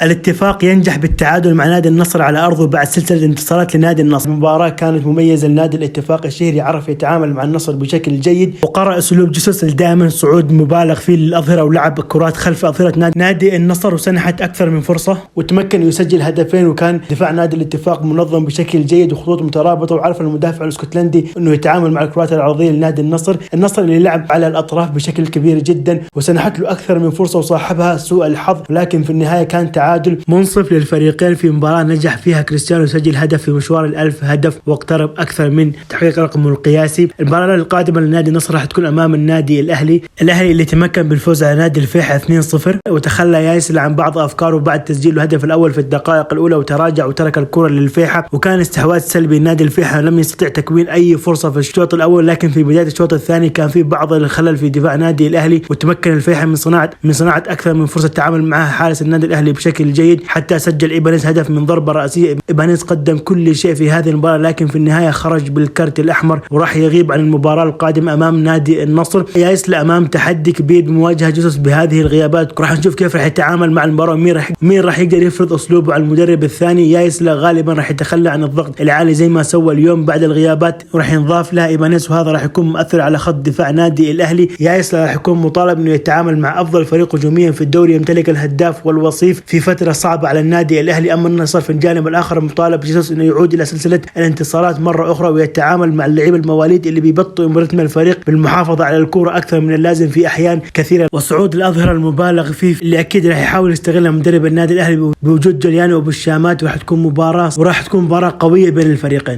الاتفاق ينجح بالتعادل مع نادي النصر على أرضه بعد سلسلة انتصارات لنادي النصر. المباراة كانت مميزة لنادي الاتفاق الشهري، عرف يتعامل مع النصر بشكل جيد وقرأ أسلوب جيسوس دائما صعود مبالغ فيه للأظهرة ولعب كرات خلف أظهرة نادي النصر وسنحت أكثر من فرصة وتمكن يسجل هدفين، وكان دفاع نادي الاتفاق منظم بشكل جيد وخطوط مترابطة، وعرف المدافع الاسكتلندي أنه يتعامل مع الكرات العرضية لنادي النصر اللي لعب على الأطراف بشكل كبير جدا وسنحت له أكثر من فرصة وصاحبها سوء الحظ، ولكن في النهاية كان تعادل منصف للفريقين في مباراة نجح فيها كريستيانو يسجل هدف في مشوار ال1000 هدف واقترب أكثر من تحقيق رقمه القياسي. المباراة القادمة لنادي النصر راح تكون أمام النادي الأهلي اللي تمكن بالفوز على نادي الفيحة 2-0 وتخلى ياسل عن بعض أفكاره بعد تسجيل الهدف الأول في الدقائق الأولى وتراجع وترك الكرة للفيحة، وكان استحواذ سلبي نادي الفيحة لم يستطيع تكوين أي فرصة في الشوط الأول، لكن في بداية الشوط الثاني كان في بعض الخلل في دفاع نادي الأهلي وتمكن الفيحة من صناعة أكثر من فرصة تعامل معها حارس النادي الأهلي بشكل جيد حتى سجل إيبانيز هدف من ضربة رأسية. إيبانيز قدم كل شيء في هذه المباراة لكن في النهاية خرج بالكرت الأحمر وراح يغيب عن المباراة القادمة أمام نادي النصر. ياسل أمام تحدي كبير بمواجهة جيسوس بهذه الغيابات، راح نشوف كيف راح يتعامل مع المباراة ومين راح يقدر يفرض أسلوبه على المدرب الثاني. ياسل غالبا راح يتخلى عن الضغط العالي زي ما سوى اليوم بعد الغيابات وراح ينضاف لها إيبانيز، وهذا راح يكون مؤثر على خط دفاع نادي الأهلي. ياسل راح يكون مطالب إنه يتعامل مع أفضل فريق هجوميا في الدوري يمتلك الهداف والوصيف في فترة صعبة على النادي الأهلي. أما النصر في الجانب الآخر مطالب جيسوس إنه يعود إلى سلسلة الانتصارات مرة أخرى ويتعامل مع اللعيبة المواليد اللي بيبطئوا رتم الفريق بالمحافظة على الكرة أكثر من اللازم في أحيان كثيرة وصعود الأظهرة المبالغ فيه اللي أكيد راح يحاول يستغلها مدرب النادي الأهلي بوجود جوليانو وبالشامات، وراح تكون مباراة قوية بين الفريقين.